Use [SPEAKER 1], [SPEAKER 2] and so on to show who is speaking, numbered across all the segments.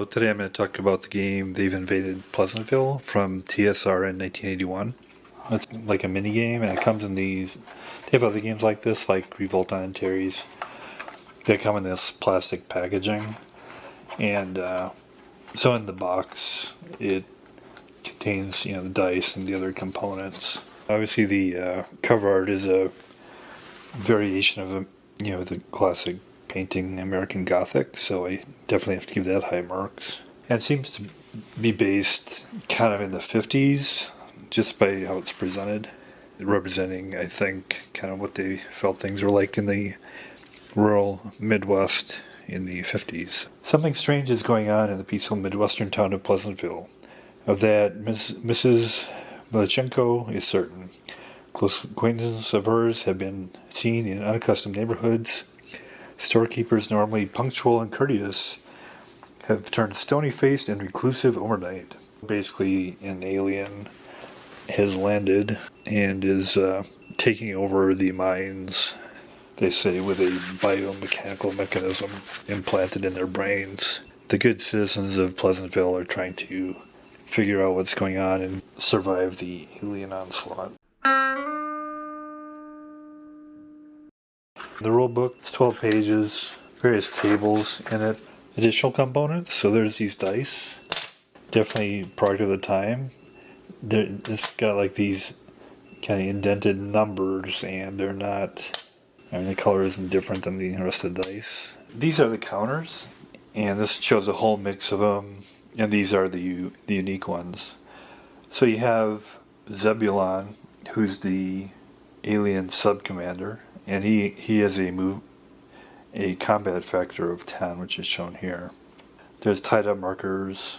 [SPEAKER 1] today I'm going to talk about the game They've Invaded Pleasantville from TSR in 1981. It's like a mini game, and it comes in these. They have other games like this, like Revolt on Antares. They come in this plastic packaging, and so in the box it contains, the dice and the other components. Obviously, the cover art is a variation of the classic painting American Gothic, so I definitely have to give that high marks. And it seems to be based kind of in the 50s, just by how it's presented, representing, I think, kind of what they felt things were like in the rural Midwest in the 50s. Something strange is going on in the peaceful Midwestern town of Pleasantville. Of that, Mrs. Milichenko is certain. Close acquaintances of hers have been seen in unaccustomed neighborhoods. Storekeepers, normally punctual and courteous, have turned stony-faced and reclusive overnight. Basically, an alien has landed and is taking over the mines, they say, with a biomechanical mechanism implanted in their brains. The good citizens of Pleasantville are trying to figure out what's going on and survive the alien onslaught. The rule book is 12 pages, various tables in it, additional components. So there's these dice, definitely product of the time. It's got like these kind of indented numbers, and they're not, the color isn't different than the rest of the dice. These are the counters, and this shows a whole mix of them, and these are the unique ones. So you have Zebulon, who's the alien sub-commander, and he has a combat factor of 10, which is shown here. There's tied up markers.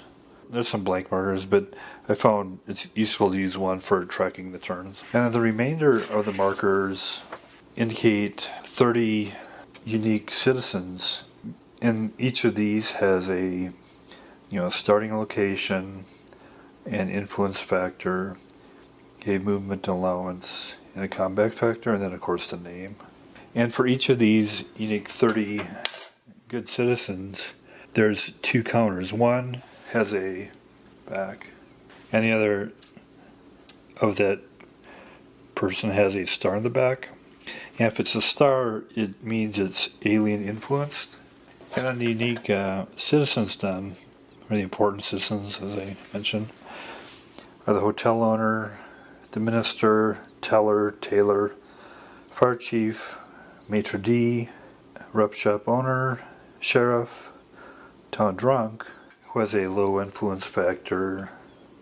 [SPEAKER 1] There's some blank markers, but I found it's useful to use one for tracking the turns. And then the remainder of the markers indicate 30 unique citizens, and each of these has a starting location, an influence factor, a movement allowance, and a combat factor, and then of course the name. And for each of these unique 30 good citizens, there's two counters. One has a back, and the other of that person has a star in the back. And if it's a star, it means it's alien influenced. And then the unique citizens then, or the important citizens, as I mentioned, are the hotel owner, the minister, teller, tailor, fire chief, maitre d', rep shop owner, sheriff, town drunk, who has a low influence factor,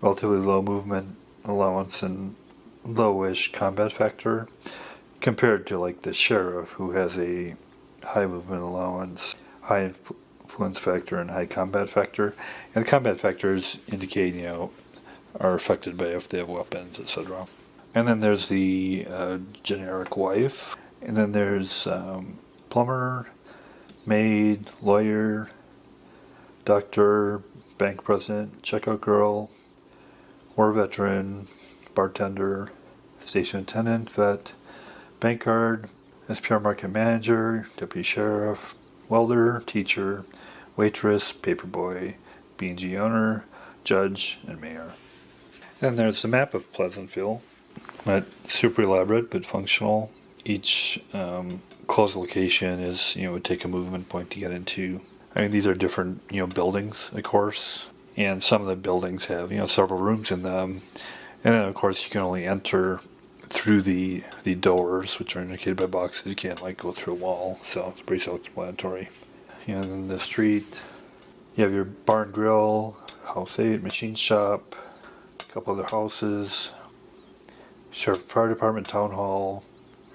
[SPEAKER 1] relatively low movement allowance, and lowish combat factor, compared to like the sheriff, who has a high movement allowance, high influence factor, and high combat factor. And the combat factors indicate, are affected by if they have weapons, etc. And then there's the generic wife. And then there's plumber, maid, lawyer, doctor, bank president, checkout girl, war veteran, bartender, station attendant, vet, bank guard, SPR market manager, deputy sheriff, welder, teacher, waitress, paperboy, B&G owner, judge, and mayor. And there's the map of Pleasantville. Not super elaborate, but functional. Each closed location is, would take a movement point to get into. These are different, buildings, of course. And some of the buildings have, several rooms in them. And then, of course, you can only enter through the doors, which are indicated by boxes. You can't, go through a wall. So it's pretty self-explanatory. And in the street, you have your bar and grill, house 8, machine shop, a couple other houses, sheriff, fire department, town hall,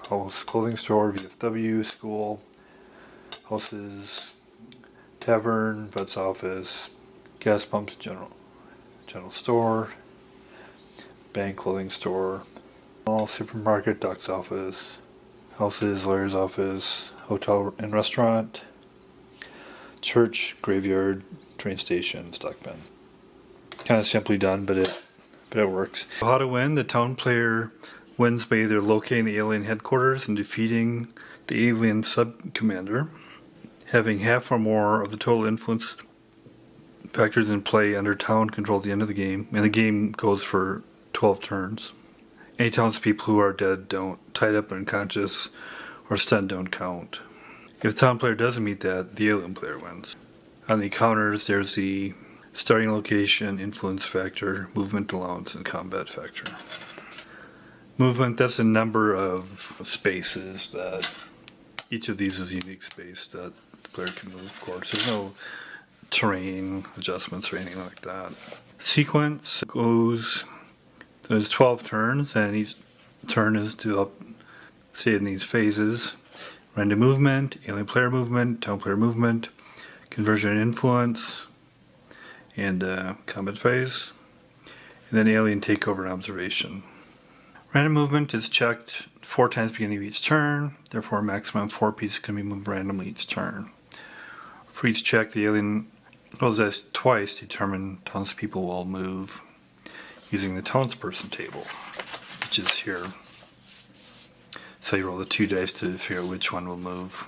[SPEAKER 1] house, clothing store, VFW, school, houses, tavern, vet's office, gas pumps, general store, bank, clothing store, mall, supermarket, doc's office, houses, lawyer's office, hotel and restaurant, church, graveyard, train station, stock bin. Kind of simply done, but it works. How to win? The town player wins by either locating the alien headquarters and defeating the alien sub-commander, having half or more of the total influence factors in play under town control at the end of the game, and the game goes for 12 turns. Any townspeople who are dead, tied up, unconscious, or stunned don't count. If the town player doesn't meet that, the alien player wins. On the counters, there's the starting location, influence factor, movement allowance, and combat factor. Movement, that's a number of spaces that each of these is a unique space that the player can move, of course. There's no terrain adjustments or anything like that. Sequence goes, there's 12 turns, and each turn is say in these phases. Random movement, alien player movement, town player movement, conversion and influence, and combat phase, and then alien takeover and observation. Random movement is checked 4 times beginning of each turn, therefore a maximum 4 pieces can be moved randomly each turn. For each check, the alien rolls dice twice to determine townspeople will move using the townsperson table, which is here. So you roll the 2 dice to figure out which one will move.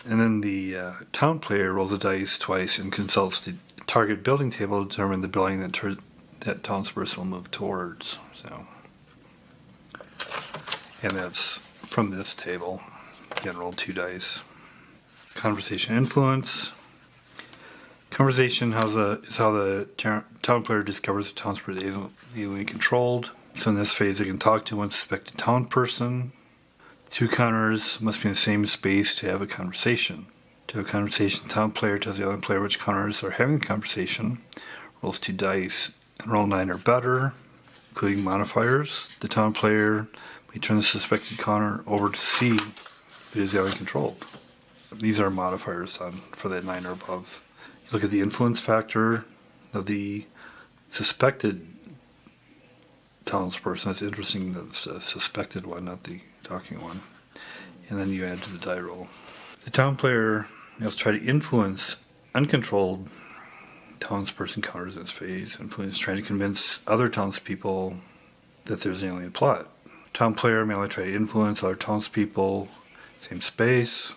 [SPEAKER 1] And then the town player rolls the dice twice and consults the target building table to determine the building that townsperson will move towards. So, and that's from this table. Again, roll 2 dice. Conversation influence. Conversation is how the town player discovers the townsperson is alien controlled. So in this phase, they can talk to one suspected town person. 2 counters must be in the same space to have a conversation. To have a conversation, the town player tells the alien player which counters are having the conversation, rolls 2 dice, and roll 9 or better, including modifiers. The town player may turn the suspected counter over to see if it is alien controlled. These are modifiers for that 9 or above. You look at the influence factor of the suspected townsperson. It's interesting that it's a suspected one, not the talking one. And then you add to the die roll. The town player must try to influence uncontrolled townsperson counters in this phase. Influence trying to convince other townspeople that there's an alien plot. Town player may only try to influence other townspeople, same space.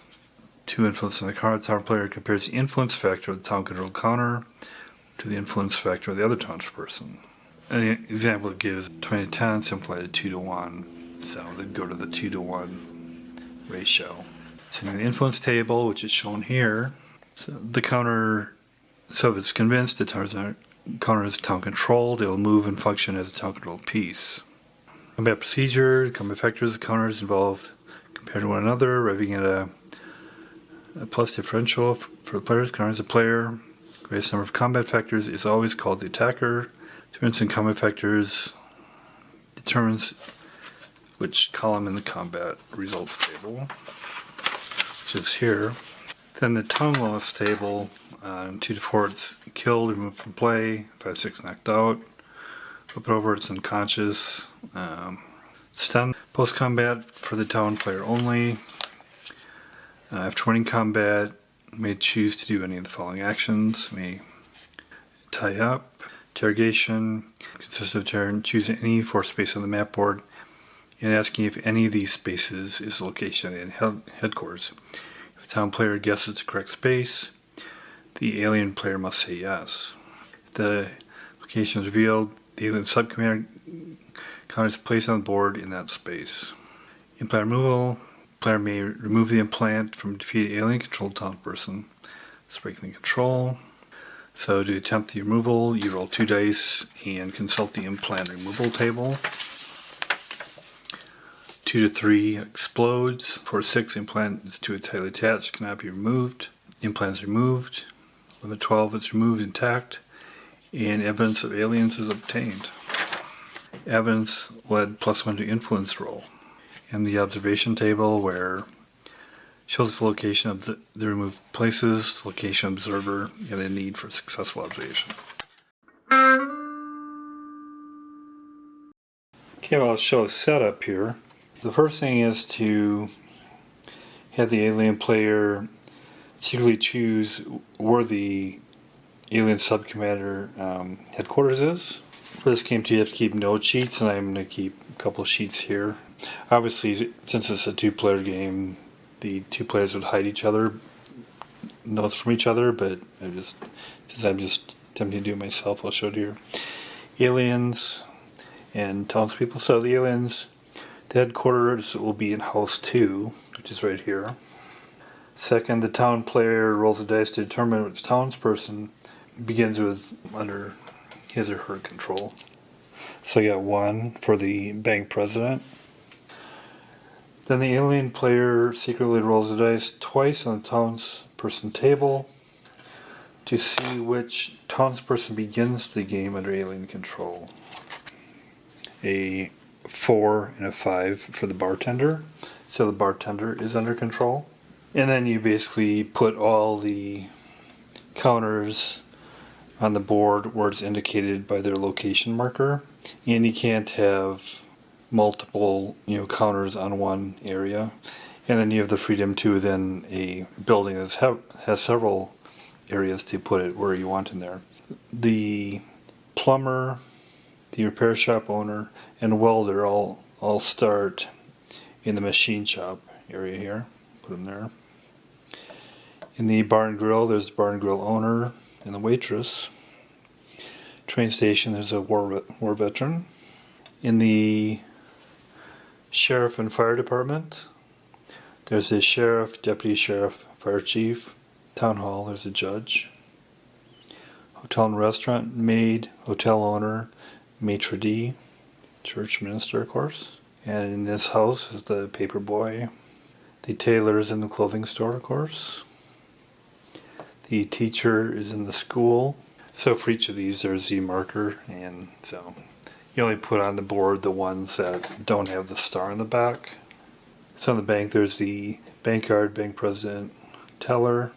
[SPEAKER 1] 2 influence on the counter. The town player compares the influence factor of the town control counter to the influence factor of the other townsperson. An example it gives 20 to 10 simplified to 2 to 1. So they'd go to the 2 to 1 ratio. So in the influence table, which is shown here, so the counter, so if it's convinced the counter is town controlled, it will move and function as a town controlled piece. Combat procedure, combat factors, the counters involved compared to one another, arriving at a plus differential for the players. Counters a player. Greatest number of combat factors is always called the attacker. Difference in combat factors determines which column in the combat results table, which is here. Then the town loss table, 2 to 4 it's killed, removed from play, 5 6 knocked out, flip it over it's unconscious, stun. Post combat for the town player only. After winning combat, may choose to do any of the following actions. May tie up. Interrogation consists of choosing any 4 spaces on the map board and asking if any of these spaces is the location in headquarters. If the town player guesses the correct space, the alien player must say yes. If the location is revealed, the alien subcommander counter is placed on the board in that space. Implant removal. Player may remove the implant from a defeated alien-controlled town person. It's breaking the control. So to attempt the removal, you roll 2 dice and consult the implant removal table. 2 to 3 explodes. 4 to 6, implant is too tightly attached, cannot be removed. Implant is removed. 11 to 12, it's removed intact, and evidence of aliens is obtained. Evidence led +1 to influence roll. And the observation table where shows the location of the removed places, location observer, and the need for successful observation. Okay, well, I'll show a setup here. The first thing is to have the alien player secretly choose where the alien subcommander headquarters is. For this game, you have to keep note sheets, and I'm going to keep a couple of sheets here. Obviously, since it's a 2-player game, the 2 players would hide each other notes from each other, but since I'm just attempting to do it myself, I'll show it here. Aliens and townspeople. So the aliens, the headquarters will be in House 2, which is right here. Second, the town player rolls a dice to determine which townsperson begins with under his or her control. So I got 1 for the bank president. Then the alien player secretly rolls the dice twice on the townsperson table to see which townsperson begins the game under alien control. A 4 and a 5 for the bartender. So the bartender is under control. And then you basically put all the counters on the board where it's indicated by their location marker. And you can't have multiple counters on one area. And then you have the freedom to within a building that has several areas to put it where you want in there. The plumber, the repair shop owner, and welder all start in the machine shop area here. Put them there. In the bar and grill, there's the bar and grill owner and the waitress. Train station, there's a war veteran. In the sheriff and fire department, there's the sheriff, deputy sheriff, fire chief. Town hall, there's a judge. Hotel and restaurant, maid, hotel owner, maitre d', church minister, of course. And in this house is the paper boy. The tailor is in the clothing store, of course. The teacher is in the school. So for each of these, there's the marker, and so you only put on the board the ones that don't have the star in the back. So in the bank, there's the bank guard, bank president, teller,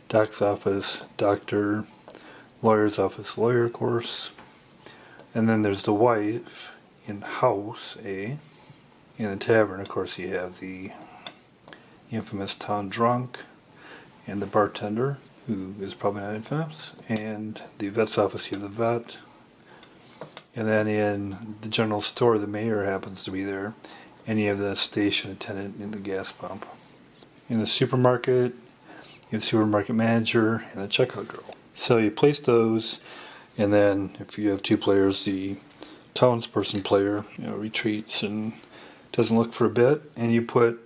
[SPEAKER 1] doc's office, doctor, lawyer's office, lawyer, of course. And then there's the wife in house A. In the tavern, of course, you have the infamous town drunk and the bartender, who is probably not infamous, and the vet's office, you have the vet. And then in the general store, the mayor happens to be there, and you have the station attendant in the gas pump. In the supermarket, you have the supermarket manager and the checkout girl. So you place those, and then if you have 2 players, the townsperson player retreats and doesn't look for a bit, and you put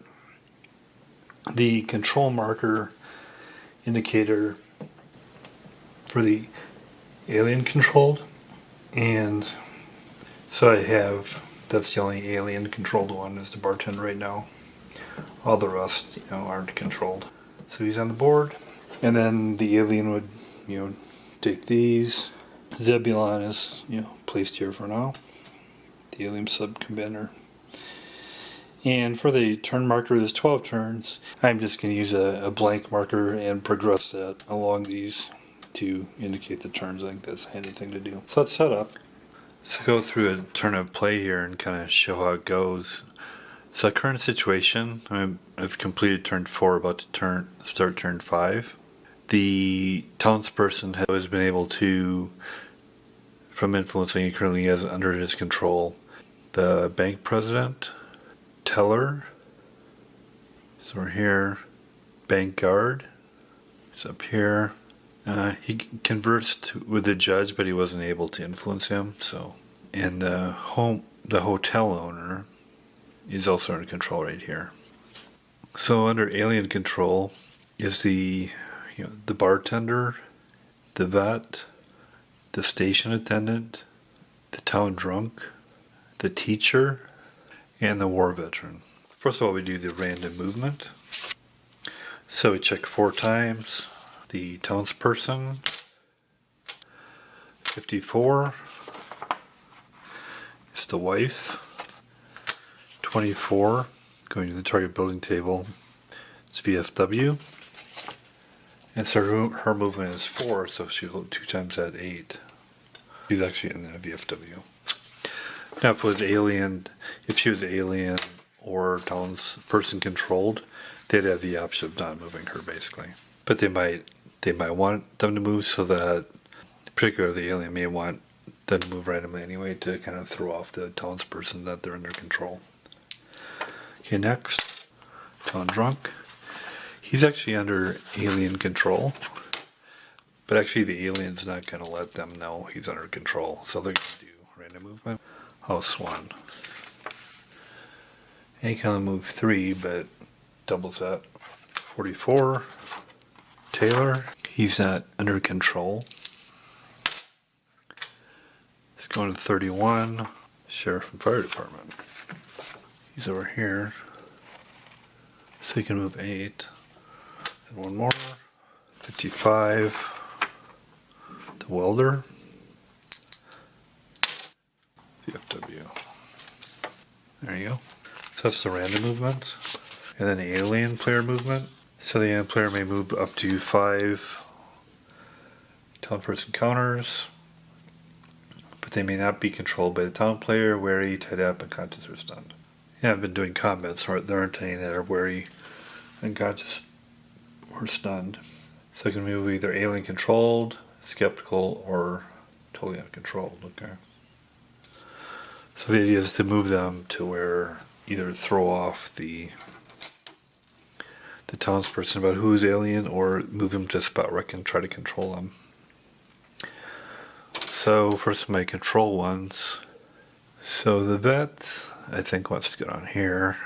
[SPEAKER 1] the control marker indicator for the alien controlled, and so that's the only alien controlled one is the bartender right now. All the rest aren't controlled. So he's on the board, and then the alien would take these. Zebulon is placed here for now, the alien sub-commander. And for the turn marker, there's 12 turns. I'm just going to use a blank marker and progress that along these to indicate the turns. I think that's a handy thing to do. So let's set up. Let's go through a turn of play here and kind of show how it goes. So current situation, I've completed turn 4, about to start turn 5. The townsperson has been able to, from influencing, he currently has under his control the bank president, teller, so we're here, bank guard, is up here. He conversed with the judge, but he wasn't able to influence him. So, and the hotel owner is also under control right here. So under alien control is the bartender, the vet, the station attendant, the town drunk, the teacher, and the war veteran. First of all, we do the random movement. So we check 4 times. The townsperson, 54, is the wife, 24, going to the target building table, it's VFW, and so her movement is 4, so she'll go 2 times that 8. She's actually in the VFW. Now if she was alien or townsperson controlled, they'd have the option of not moving her basically. But they might want them to move, so that particularly the alien may want them to move randomly anyway to kind of throw off the townsperson that they're under control. Okay, next, town drunk. He's actually under alien control. But actually the alien's not going to let them know he's under control. So they're going to do random movement. House 1. And he can only move 3, but doubles that. 44. Taylor. He's not under control. He's going to 31. Sheriff and Fire Department. He's over here. So he can move 8. And one more. 55. The welder. VFW. There you go. So that's the random movement. And then the alien player movement. So the alien player may move up to 5 town person counters. But they may not be controlled by the town player, wary, tied up, unconscious, or stunned. Yeah, I've been doing combats where there aren't any that are wary, unconscious, or stunned. So it can move either alien controlled, skeptical, or totally uncontrolled. Okay. So the idea is to move them to where either throw off the townsperson about who's alien, or move them to a spot where I can try to control them. So first my control ones. So the vet, I think, wants to get on here.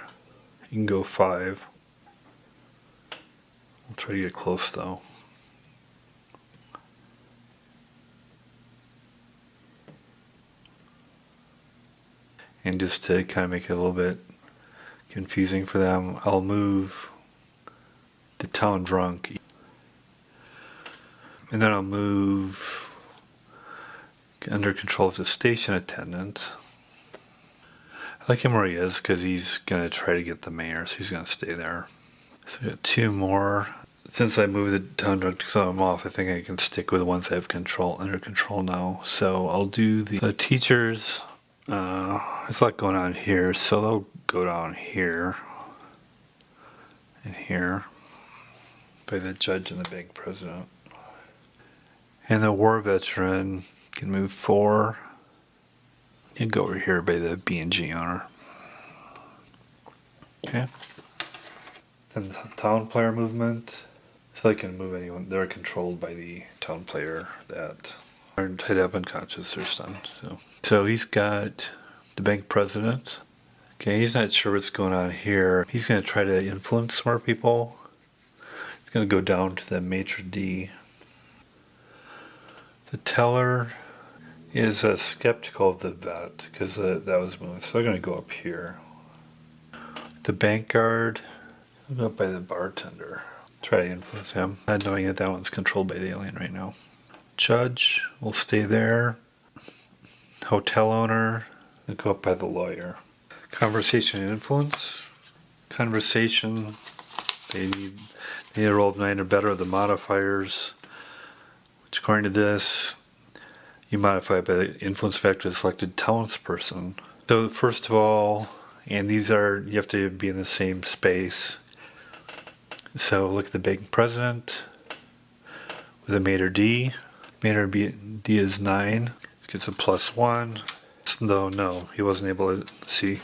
[SPEAKER 1] You can go 5. I'll try to get close though. And just to kind of make it a little bit confusing for them, I'll move the town drunk. And then I'll move under control of the station attendant. I like him where he is because he's going to try to get the mayor, so he's going to stay there. So I got 2 more. Since I moved the town drunk to some of them off, I think I can stick with the ones I have under control now. So I'll do the teachers. There's a lot going on here, so they'll go down here and here by the judge and the bank president. And the war veteran can move 4 and go over here by the B&G owner. Okay. Then the town player movement. So they can move anyone. They're controlled by the town player that are tied up, unconscious, or stunned. So he's got the bank president. Okay, he's not sure what's going on here. He's going to try to influence more people. He's going to go down to the maitre d'. The teller is skeptical of the vet because that was moved. So they're going to go up here. The bank guard, I'll go up by the bartender. Try to influence him. Not knowing that one's controlled by the alien right now. Judge will stay there. Hotel owner, I'll go up by the lawyer. Conversation and influence. Conversation, they need a roll of 9 or better of the modifiers, which according to this, you modify by the influence factor of the selected townsperson. So first of all, and these are, you have to be in the same space. So look at the bank president with a maitre d'. Maitre d' is 9. It gets a +1. No, he wasn't able to see.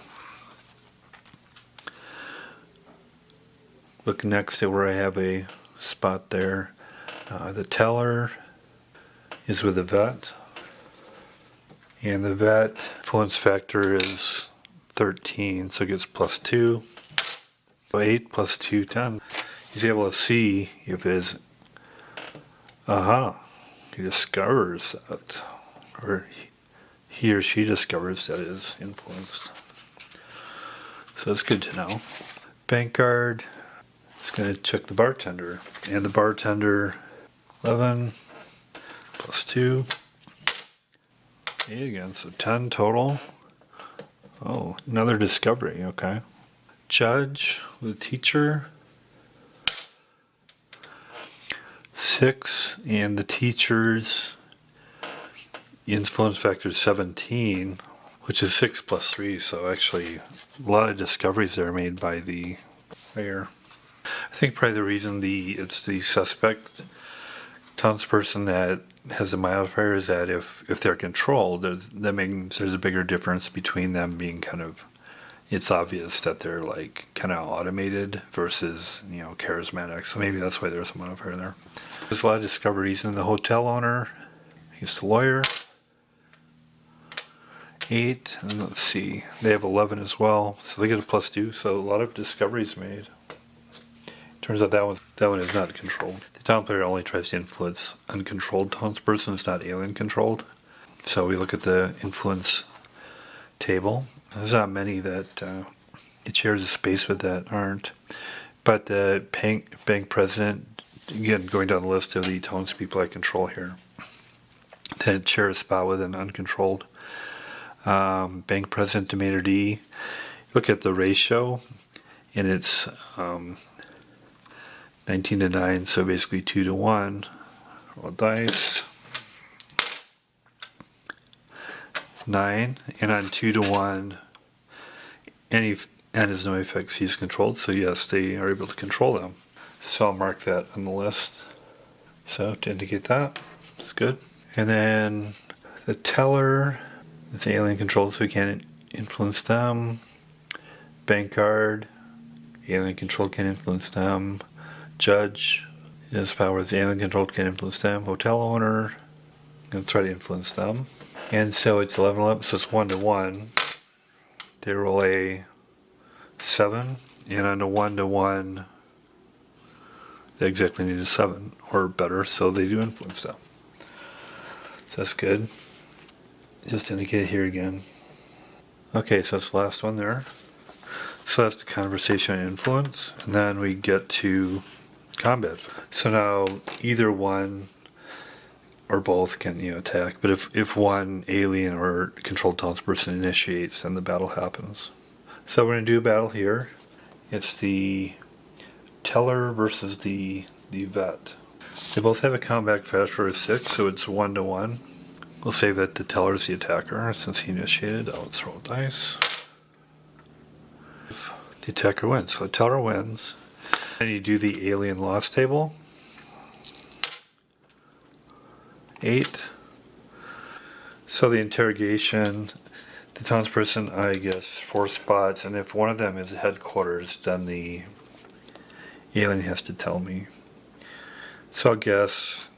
[SPEAKER 1] Look next at where I have a spot there. The teller is with the vet. And the vet influence factor is 13, so it gets +2. So 8 + 2, 10. He's able to see if it is, he discovers that, or he or she discovers that it is influenced. So it's good to know. Bank guard is going to check the bartender, and the bartender, 11 + 2. 8 again, so 10 total. Oh, another discovery, okay. Judge with teacher, 6, and the teacher's influence factor is 17, which is 6 + 3, so actually a lot of discoveries there made by the mayor. I think probably the reason it's the suspect townsperson that has a modifier is that if they're controlled, that means there's a bigger difference between them being kind of it's obvious that they're like kind of automated versus, charismatic. So maybe that's why there's a modifier there. There's a lot of discoveries in the hotel owner. He's the lawyer. 8, and let's see, they have 11 as well, so they get a +2. So a lot of discoveries made. Turns out that one is not controlled. The town player only tries to influence uncontrolled townspersons, not alien controlled. So we look at the influence table. There's not many that it shares a space with that aren't. But the bank president, again, going down the list of the townspeople I control here, that share a spot with an uncontrolled. Bank president to Maynard D. Look at the ratio, and it's 19 to 9, so basically 2 to 1. Roll dice. 9, and on 2 to 1, and has no effects he's controlled, so yes, they are able to control them. So I'll mark that on the list. So to indicate that, it's good. And then the teller, it's alien controlled, so we can't influence them. Bank guard, alien controlled, can't influence them. Judge, his powers, alien controlled, can't influence them. Hotel owner, gonna try to influence them. And so it's 11-11, so it's 1 to 1. They roll a 7, and on a 1 to 1, they exactly need a 7 or better, so they do influence them. So that's good. Just indicate here again. Okay, so that's the last one there. So that's the conversation and influence, and then we get to combat. So now either one or both can attack, but if one alien or controlled townsperson initiates, then the battle happens. So we're going to do a battle here. It's the teller versus the vet. They both have a combat factor of 6, so it's 1 to 1. We'll say that the teller is the attacker since he initiated. Let's roll dice. The attacker wins, so the teller wins. Then you do the alien loss table. 8. So the interrogation, the townsperson, I guess, 4 spots, and if one of them is headquarters, then the alien has to tell me. So I'll guess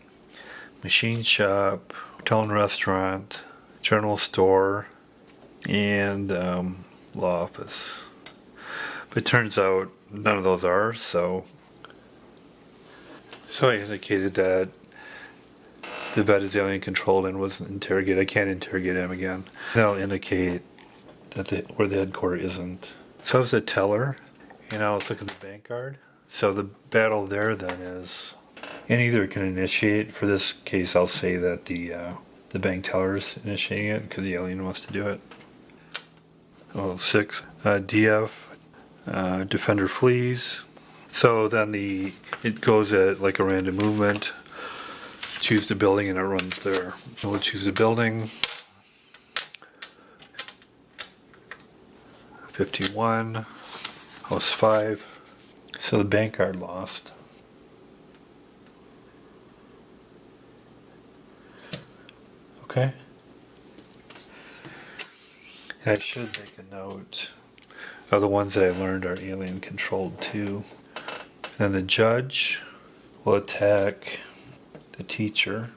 [SPEAKER 1] machine shop, hotel and restaurant, general store, and law office. But it turns out none of those are, so I indicated that the vet is alien controlled and was interrogated. I can't interrogate him again. That'll indicate that where the headquarters isn't. So is the teller. Now let's look at the bank guard. So the battle there then is, and either can initiate. For this case, I'll say that the bank teller is initiating it because the alien wants to do it. 6. DF, defender flees. So then it goes at like a random movement. Choose the building and it runs there. We'll choose the building. 51. House 5. So the bank guard lost. Okay. And I should make a note of the ones that I learned are alien controlled too. And then the judge will attack the teacher.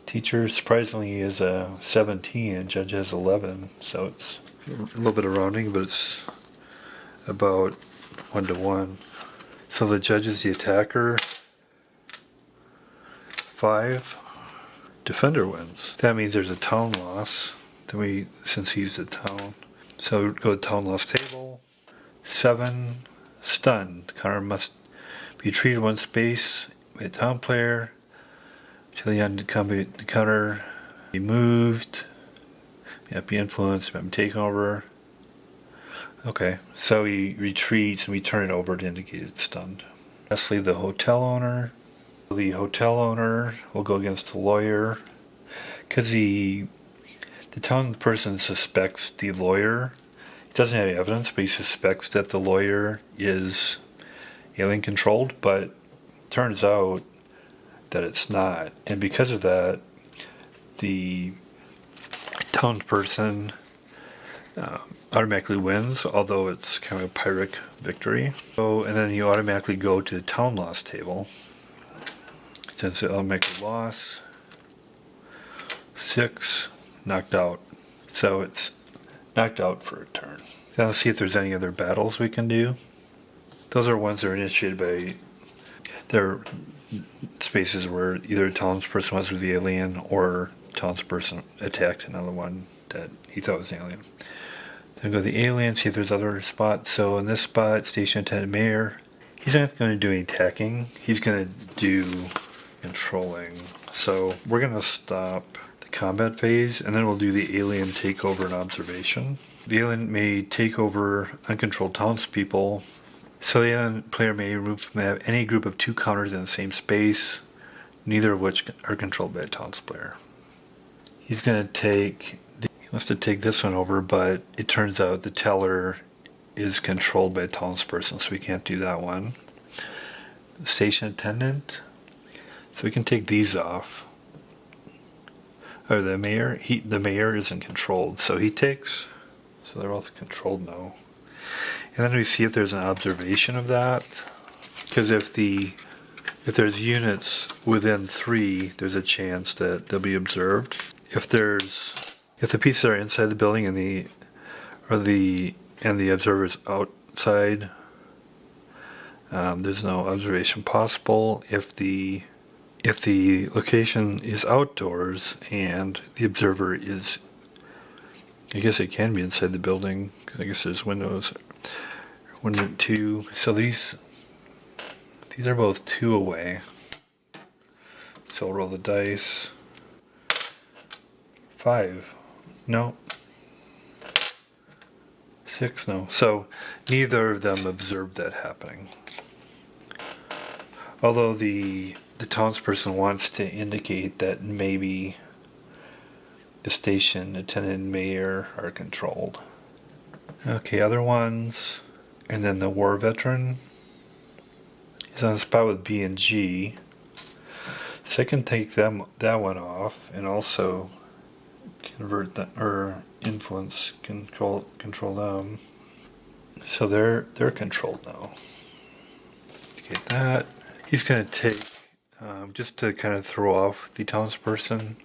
[SPEAKER 1] Teacher surprisingly is a 17 and judge has 11, so it's a little bit of rounding, but it's about 1 to 1. So the judge is the attacker. 5. Defender wins. That means there's a town loss. Then since he's the town, so go to town loss table. 7. Stunned. Counter must be treated one space by a town player until the end the counter be moved. Be influenced, be taken over. Okay, so he retreats and we turn it over to indicate it's stunned. Lastly, the hotel owner. The hotel owner will go against the lawyer because the town person suspects the lawyer. He doesn't have evidence, but he suspects that the lawyer is alien controlled, but it turns out that it's not. And because of that, the town person automatically wins, although it's kind of a Pyrrhic victory. So, and then you automatically go to the town loss table. Since it automatically loss, 6, knocked out. So it's knocked out for a turn. Now let's see if there's any other battles we can do. Those are ones that are initiated by their spaces where either a townsperson was with the alien or townsperson attacked another one that he thought was an alien. Then go to the alien, see if there's other spots. So in this spot, station attendant mayor, he's not going to do any attacking. He's going to do controlling. So we're going to stop the combat phase, and then we'll do the alien takeover and observation. The alien may take over uncontrolled townspeople. So the alien player may remove from the map any group of 2 counters in the same space, neither of which are controlled by a towns player. He's going to take, he wants to take this one over, but it turns out the teller is controlled by a townsperson, so we can't do that one. The station attendant, so we can take these off. Or the mayor, the mayor isn't controlled, so he takes, so they're both controlled now. And then we see if there's an observation of that, because if there's units within 3, there's a chance that they'll be observed. If the pieces are inside the building and the observer's outside, there's no observation possible. If the location is outdoors and the observer is, I guess it can be inside the building, because I guess there's windows. 1 and 2. So these are both 2 away. So I'll roll the dice. 5. No. 6. No. So neither of them observed that happening. Although the townsperson wants to indicate that maybe the station attendant and mayor are controlled. Okay, other ones. And then the war veteran is on a spot with B and G. So I can take that one off and also convert that, or influence, control them. So they're controlled now. Get that. He's going to take, just to kind of throw off the townsperson,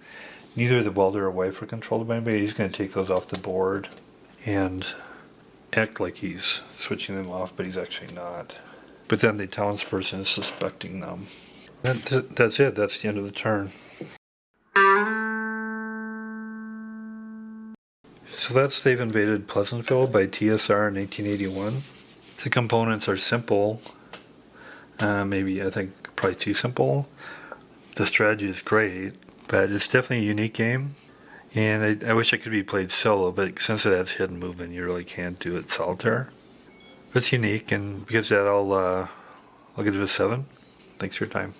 [SPEAKER 1] neither the welder or wife are controlled by anybody. He's going to take those off the board and act like he's switching them off, but he's actually not. But then the townsperson is suspecting them. That's it. That's the end of the turn. So that's They've Invaded Pleasantville by TSR in 1981. The components are simple. Maybe, I think, probably too simple. The strategy is great, but it's definitely a unique game. And I wish it could be played solo, but since it has hidden movement, you really can't do it solitaire. But it's unique, and because of that, I'll give it a 7. Thanks for your time.